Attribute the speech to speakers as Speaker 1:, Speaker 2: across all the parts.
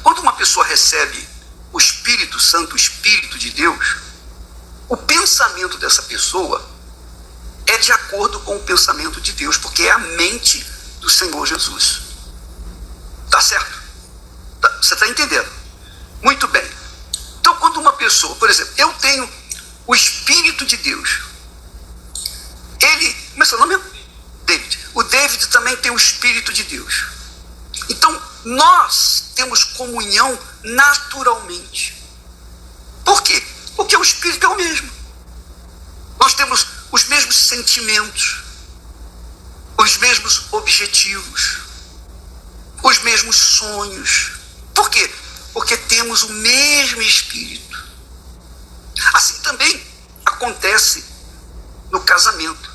Speaker 1: Quando uma pessoa recebe o Espírito Santo, o Espírito de Deus, o pensamento dessa pessoa é de acordo com o pensamento de Deus, porque é a mente do Senhor Jesus. Tá certo? Você está entendendo? Muito bem. Então, quando uma pessoa, por exemplo, eu tenho o Espírito de Deus, como é seu nome? David. O David também tem o Espírito de Deus. Então, nós temos comunhão naturalmente. Por quê? Porque o Espírito é o mesmo. Nós temos os mesmos sentimentos, os mesmos objetivos, os mesmos sonhos. Por quê? Porque temos o mesmo Espírito. Assim também acontece no casamento.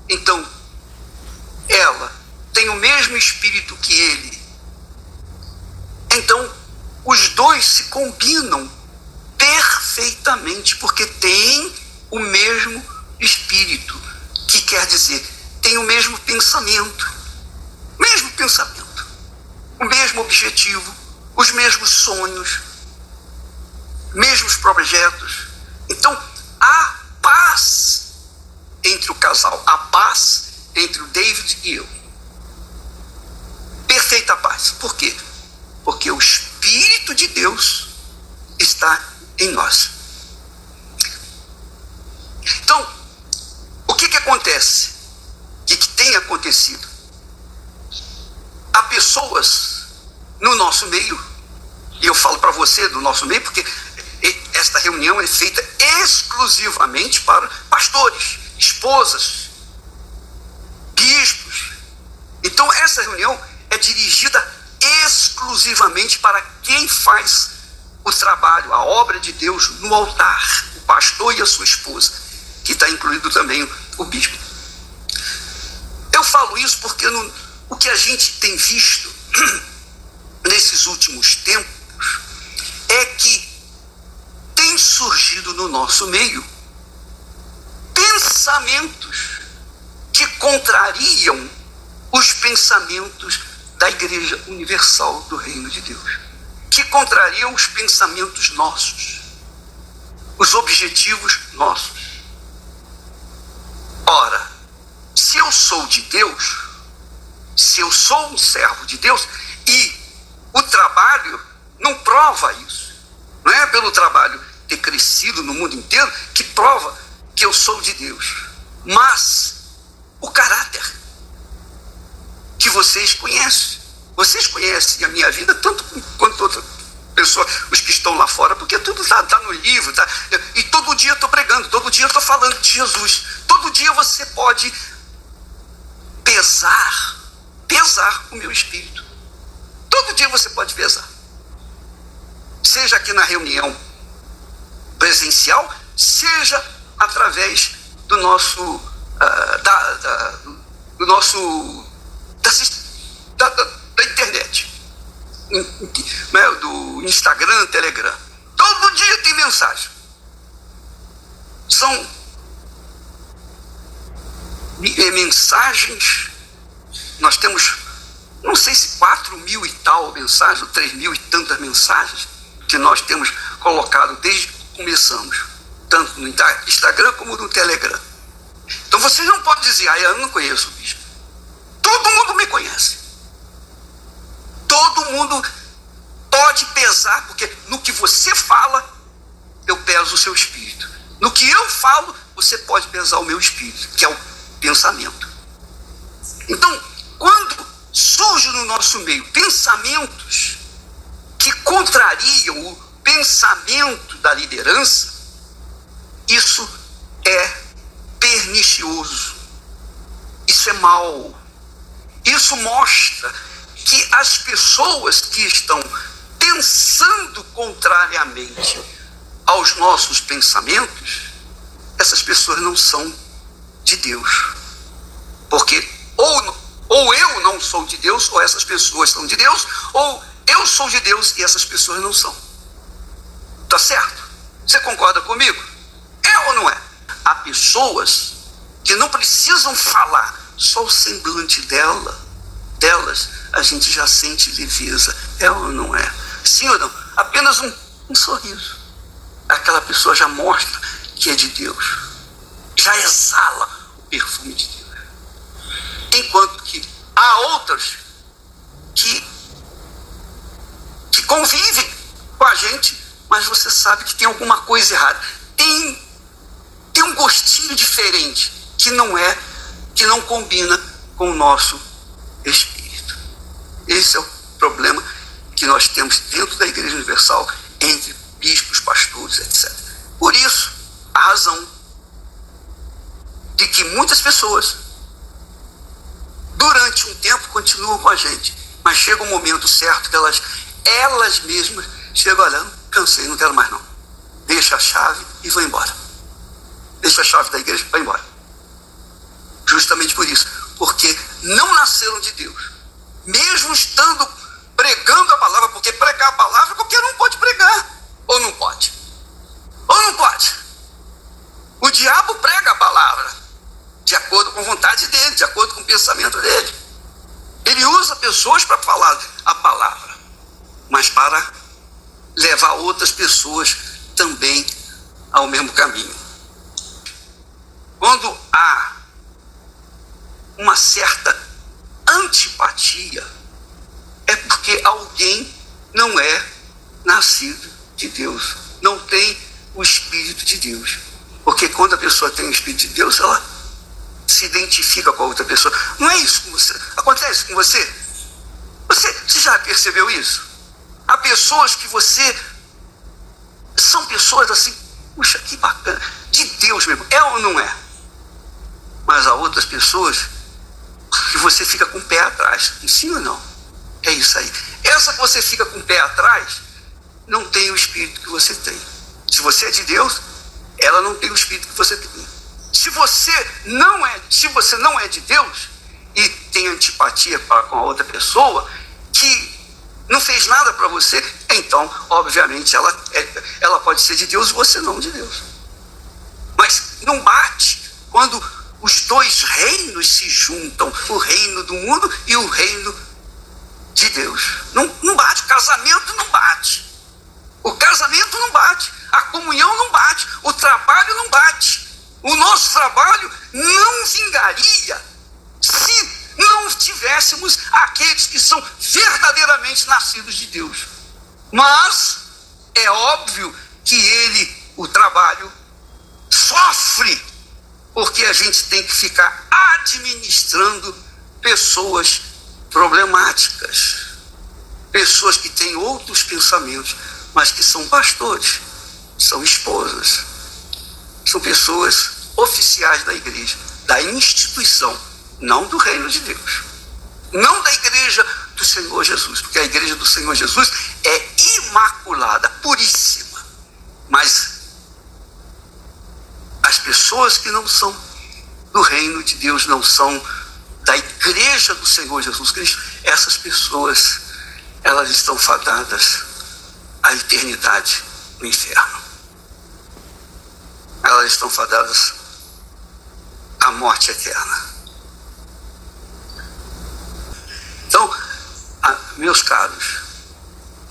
Speaker 1: Então, ela tem o mesmo Espírito que ele. Então, os dois se combinam perfeitamente, porque têm o mesmo Espírito, que quer dizer, tem o mesmo pensamento, o mesmo objetivo, os mesmos sonhos, mesmos projetos. Então, há paz entre o casal, há paz entre o David e eu. Perfeita paz. Por quê? Porque o Espírito de Deus está em nós. Então, o que acontece? O que tem acontecido? Há pessoas no nosso meio, e eu falo para você do nosso meio, porque esta reunião é feita exclusivamente para pastores, esposas, bispos. Então, essa reunião é dirigida exclusivamente para quem faz o trabalho, a obra de Deus no altar, o pastor e a sua esposa, que está incluído também o bispo. Eu falo isso porque o que a gente tem visto nesses últimos tempos é que tem surgido no nosso meio pensamentos que contrariam os pensamentos da Igreja Universal do Reino de Deus, que contrariam os pensamentos nossos, os objetivos nossos. Ora, se eu sou de Deus, se eu sou um servo de Deus, e o trabalho não prova isso, não é pelo trabalho ter crescido no mundo inteiro que prova que eu sou de Deus, mas o caráter que vocês conhecem a minha vida tanto quanto outra pessoa, os que estão lá fora, porque tudo está no livro, tá? E todo dia eu estou pregando, todo dia eu estou falando de Jesus, todo dia você pode pesar o meu espírito, todo dia você pode pesar, seja aqui na reunião presencial, seja através do nosso da internet, do Instagram, Telegram. Todo dia tem mensagem. São mensagens. Nós temos, não sei se 4.000 e tal mensagens, ou 3.000 e tantas mensagens que nós temos colocado desde que começamos, tanto no Instagram como no Telegram. Então vocês não podem dizer, eu não conheço o bispo. Todo mundo me conhece. Todo mundo pode pesar, porque no que você fala, eu peso o seu espírito. No que eu falo, você pode pesar o meu espírito, que é o pensamento. Então, quando surge no nosso meio pensamentos que contrariam o pensamento da liderança, isso é pernicioso, isso é mau. Isso mostra que as pessoas que estão pensando contrariamente aos nossos pensamentos, essas pessoas não são de Deus. Porque ou eu não sou de Deus, ou essas pessoas são de Deus, ou eu sou de Deus e essas pessoas não são. Tá certo? Você concorda comigo? É ou não é? Há pessoas que não precisam falar, só o semblante delas a gente já sente leveza. É ou não é? sim ou não? Apenas um sorriso. Aquela pessoa já mostra que é de Deus. Já exala o perfume de Deus. Enquanto que há outras que convivem com a gente, mas você sabe que tem alguma coisa errada. Tem um gostinho diferente que não combina com o nosso espírito. Esse é o problema que nós temos dentro da Igreja Universal, entre bispos, pastores, etc. Por isso, a razão de que muitas pessoas, durante um tempo, continuam com a gente, mas chega um momento certo que elas mesmas chegam olhando, cansei, não quero mais não. Deixa a chave e vou embora. Deixa a chave da igreja e vai embora. Justamente por isso, porque não nasceram de Deus. Mesmo estando pregando a palavra, porque pregar a palavra, qualquer um pode pregar. Ou não pode? Ou não pode? O diabo prega a palavra de acordo com a vontade dele, de acordo com o pensamento dele. Ele usa pessoas para falar a palavra, mas para levar outras pessoas também ao mesmo caminho. Quando há uma certa antipatia, é porque alguém não é nascido de Deus, não tem o Espírito de Deus. Porque quando a pessoa tem o Espírito de Deus, ela se identifica com a outra pessoa. Não é isso com você? Acontece com você? Você já percebeu isso? Há pessoas que são pessoas assim, puxa, que bacana, de Deus mesmo, é ou não é? Mas há outras pessoas que você fica com o pé atrás, sim ou não? É isso aí. Essa que você fica com o pé atrás, não tem o Espírito que você tem. Se você é de Deus, ela não tem o Espírito que você tem. Se você não é de Deus e tem antipatia com a outra pessoa que não fez nada para você, então, obviamente, ela pode ser de Deus e você não de Deus. Mas não bate quando os dois reinos se juntam, o reino do mundo e o reino de Deus. Não bate, o casamento não bate. O casamento não bate, a comunhão não bate, o trabalho não bate. O nosso trabalho não vingaria se não tivéssemos aqueles que são verdadeiramente nascidos de Deus. Mas é óbvio que o trabalho, sofre, porque a gente tem que ficar administrando pessoas problemáticas, pessoas que têm outros pensamentos, mas que são pastores, são esposas, são pessoas oficiais da igreja, da instituição, não do reino de Deus, não da igreja do Senhor Jesus, porque a igreja do Senhor Jesus é imaculada, puríssima. Mas as pessoas que não são do reino de Deus, não são da igreja do Senhor Jesus Cristo, essas pessoas, elas estão fadadas à eternidade no inferno. Elas estão fadadas à morte eterna. Então, meus caros,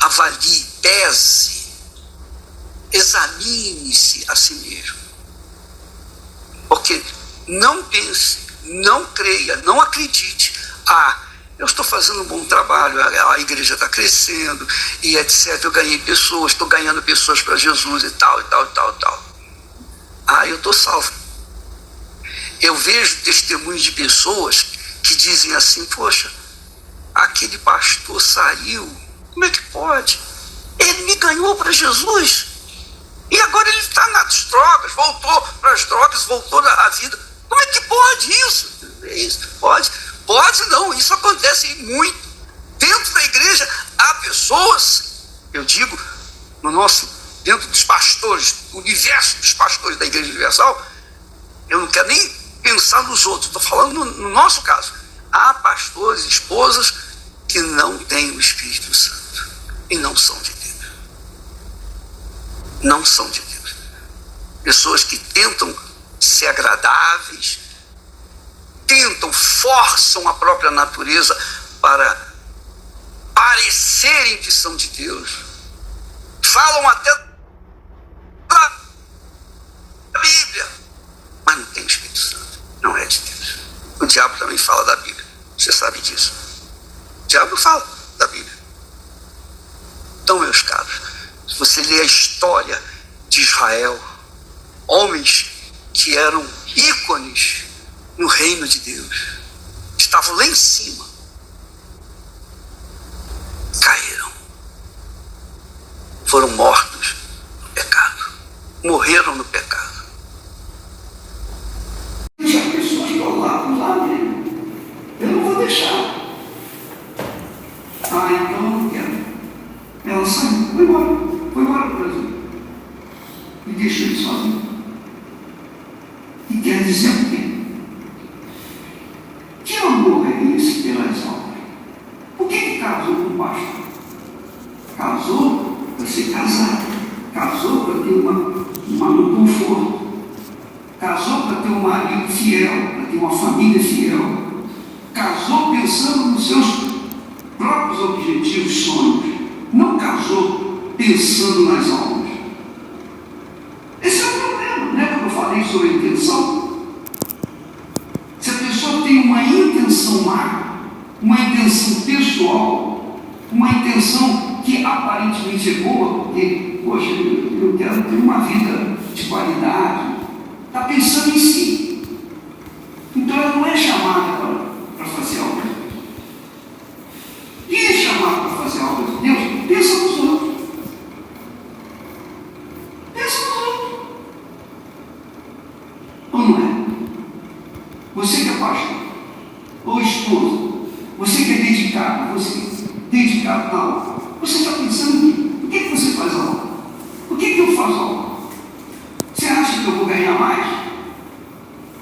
Speaker 1: avalie, pese, examine-se a si mesmo. Porque não pense, não creia, não acredite. Eu estou fazendo um bom trabalho, a igreja está crescendo, e etc. Eu ganhei pessoas, estou ganhando pessoas para Jesus e tal, e tal, e tal, e tal. Eu estou salvo. Eu vejo testemunhos de pessoas que dizem assim, poxa, aquele pastor saiu, como é que pode? Ele me ganhou para Jesus, e agora ele está nas drogas, voltou para as drogas, voltou à vida. Como é que pode isso? Pode não, isso acontece muito. Dentro da igreja há pessoas, eu digo, dentro dos pastores, do universo dos pastores da Igreja Universal, eu não quero nem pensar nos outros, estou falando no nosso caso. Há pastores e esposas que não têm o Espírito Santo e não são de Deus. Não são de Deus. Pessoas que tentam ser agradáveis, forçam a própria natureza para parecerem que são de Deus. falam até da Bíblia, mas não tem o Espírito Santo, não é de Deus. O diabo também fala da Bíblia, você sabe disso. O diabo fala da Bíblia. Então, meus caros, se você ler a história de Israel, homens que eram ícones no reino de Deus, estavam lá em cima, caíram, foram mortos no pecado, morreram no pecado. Tinha pessoas que olhavam lá mesmo, eu não vou deixar. Então eu não quero. Ela saiu, foi embora do Brasil e deixou ele sozinho. E quer dizer o quê? Que amor é esse pelas almas? Por que casou com o pastor? Casou para ser casado, casou para ter um conforto, casou para ter um marido fiel, para ter uma família fiel, casou pensando nos seus próprios objetivos, sonhos, não casou pensando nas almas. Esse é o problema, né? Quando eu falei sobre a intenção, se a pessoa tem uma intenção má, uma intenção pessoal, uma intenção que aparentemente é boa, porque, poxa, eu quero ter uma vida de qualidade, está pensando em si. Então ela não é chamada para fazer algo de Deus. Quem é chamado para fazer algo de Deus? Pensa nos outros. Pensa nos outros. Ou não é? Você que é pastor, ou esposo, você que é dedicado, dedicado na obra, você está pensando em quê? Por que você faz a obra? Por que eu faço a obra? Você acha que eu vou ganhar mais?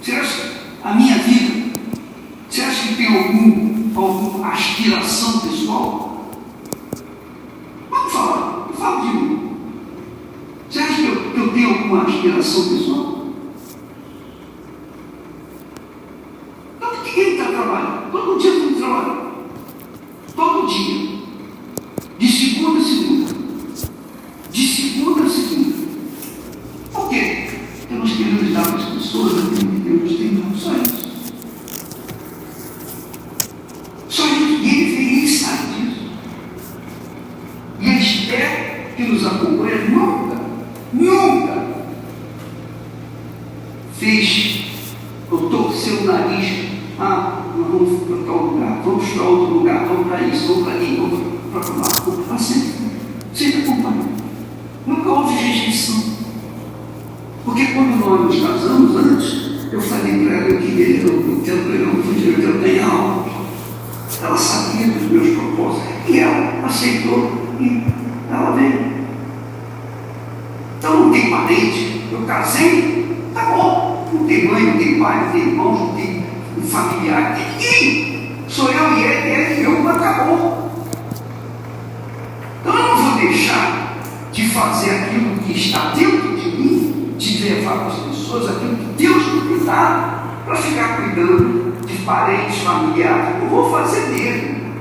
Speaker 1: Você acha a minha vida? Você acha que tem alguma aspiração pessoal? Vamos falar, eu falo de mim. Você acha que eu tenho alguma aspiração pessoal? Então por que ele está trabalhando? Todo dia eu trabalho. Todo dia. De segunda a segunda. De segunda a segunda. Por quê? Porque nós queremos dar para as pessoas aquilo que Deus tem, não só isso. Só isso. E ele feliz sabe disso. E ele espera que nos acompanhe. Nunca fez ou torceu o nariz. Vamos para tal lugar, vamos para outro lugar, vamos para isso, vamos para ali, vamos para lá. Para sempre acompanha. Nunca houve rejeição. Porque quando nós nos casamos antes, eu falei para ela, eu queria, eu quero ganhar algo. Ela sabia dos meus propósitos. E ela aceitou. E ela veio. Então não tem parente. Eu casei, tá bom. Não tem mãe, não tem pai, não tem irmãos, não tem familiar, não tem ninguém. Sou eu e ele e eu, acabou. Então eu não vou deixar de fazer aquilo que está dentro de mim, de levar para as pessoas aquilo que Deus me dá, para ficar cuidando de parentes, familiares. Não vou fazer dele.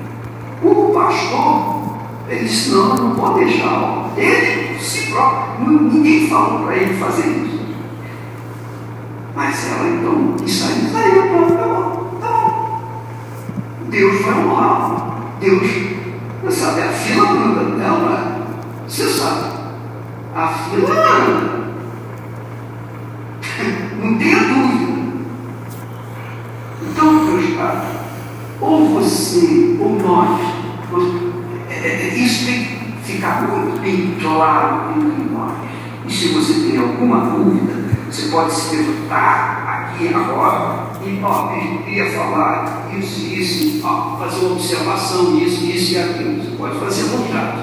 Speaker 1: O pastor, ele disse, não pode deixar. Ele, si próprio, ninguém falou para ele fazer isso. Mas ela então, saiu, pronto, tá bom. Deus vai honrar. Deus, você sabe, a fila anda, não, você sabe, a fila anda. Não tenha dúvida. Então, meus caros, ou você, ou nós, isso tem que ficar muito bem claro entre nós. E se você tem alguma dúvida, você pode se levantar aqui agora e, eu queria falar isso, fazer uma observação, isso e aquilo. Você pode fazer à vontade.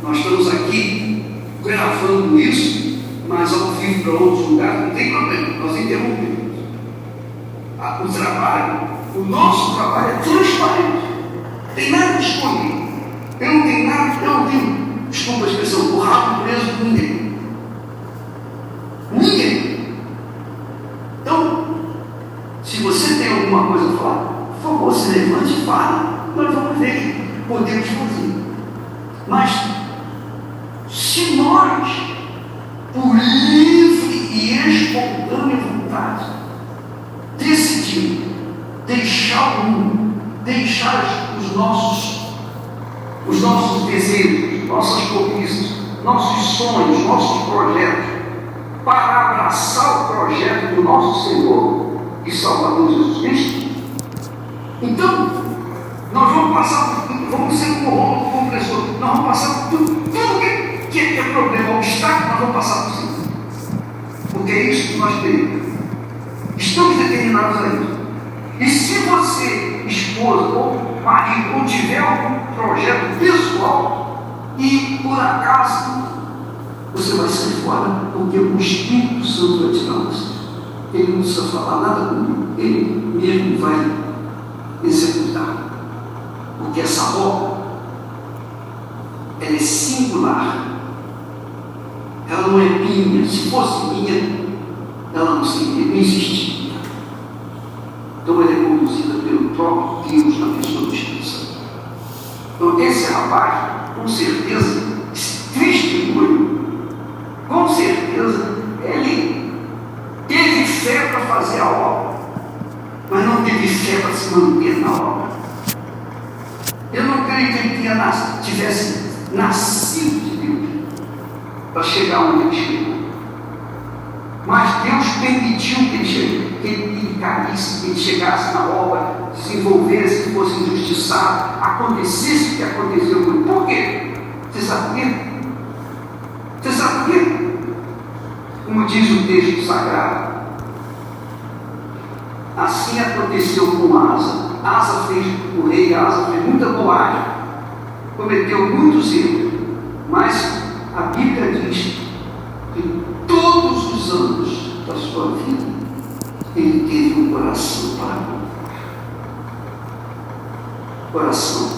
Speaker 1: Nós estamos aqui gravando isso, mas ao vivo para outros lugares, não tem problema, nós interrompemos. O trabalho, o nosso trabalho é transparente. Não tem nada de escondido. Eu não tenho, desculpa a expressão, o rabo preso com ninguém. Então, se você tem alguma coisa a falar, por favor, se levante e fale. Nós vamos ver, podemos fazer. Mas Se nós, por livre e espontânea vontade, decidimos deixar o mundo, deixar os nossos desejos, nossas conquistas, nossos sonhos, nossos projetos, para abraçar o projeto do nosso Senhor e Salvador Jesus Cristo, então nós vamos passar por tudo, vamos ser como compressor, nós vamos passar por tudo que é problema, obstáculo, nós vamos passar por cima. Porque é isso que nós temos. Estamos determinados a isso. E se você, esposa ou marido, ou tiver algum projeto pessoal e por acaso você vai sair fora, porque o Espírito Santo vai tirar você. Ele não precisa falar nada comigo, ele mesmo vai executar. Porque essa obra, ela é singular. Ela não é minha. Se fosse minha, ela não existiria. Então ela é conduzida pelo próprio Deus na pessoa do Espírito Santo. Então esse rapaz, com certeza, esse testemunho, com certeza, ele teve fé para fazer a obra, mas não teve fé para se manter na obra. Eu não creio que ele tivesse nascido de Deus para chegar onde ele chegou. Mas Deus permitiu que ele caísse, que ele chegasse na obra, desenvolvesse, que fosse injustiçado, acontecesse o que aconteceu com ele. Por quê? Você sabe por quê? Você sabe por quê? Como diz o texto sagrado, assim aconteceu com Asa. Asa fez, o rei Asa fez muita bobagem, cometeu muitos erros, mas a Bíblia diz que todos os anos da sua vida ele teve um coração para mim. Coração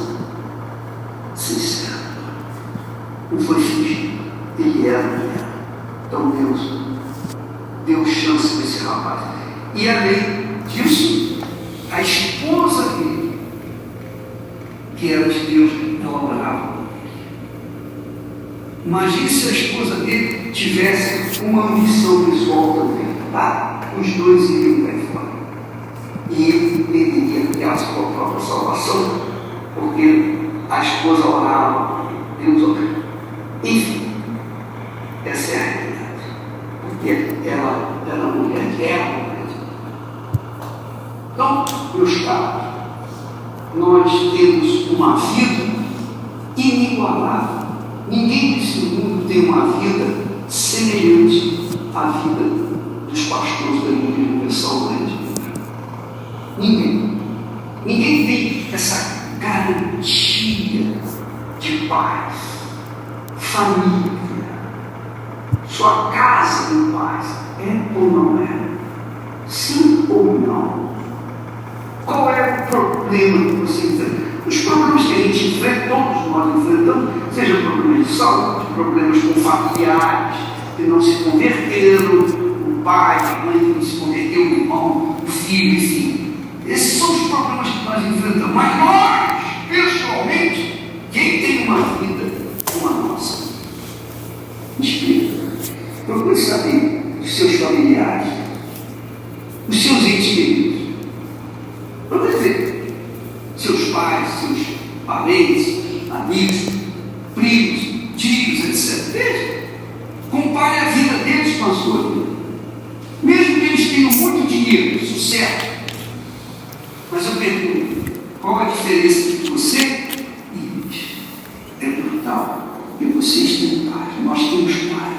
Speaker 1: sincero. Não foi fingido. Ele era o que era. Então Deus deu chance para esse rapaz. E a lei disse, a esposa dele, que era de Deus, não orava. Imagine se a esposa dele tivesse uma ambição pessoal também, tá? Os dois iriam para fora. E ele deveria criar a sua própria salvação, porque a esposa orava, Deus orava. Enfim, essa é a realidade. Porque ela era mulher que era mulher. Então, meus caros, nós temos uma vida inigualável. Ninguém nesse mundo tem uma vida semelhante à vida dos pastores da Igreja Universal Grande. Ninguém. Ninguém tem essa garantia de paz, família, sua casa em paz. É ou não é? Sim ou não? Qual é o problema que você enfrenta? Os problemas que a gente enfrenta, todos nós enfrentamos, seja problemas de saúde, problemas com familiares que não se converteram, o pai, a mãe que não se converteu, o irmão, o filho, enfim. Esses são os problemas que nós enfrentamos. Mas nós, pessoalmente, quem tem uma vida como a nossa? Explica. Procure saber dos seus familiares, dos seus entes queridos. Procure ver seus pais, seus parentes, amigos, primos, tios, etc. Veja, compare a vida deles com a sua vida. Mesmo que eles tenham muito dinheiro, sucesso, mas eu pergunto, qual a diferença entre você e eles? É brutal. E vocês têm paz, nós temos paz.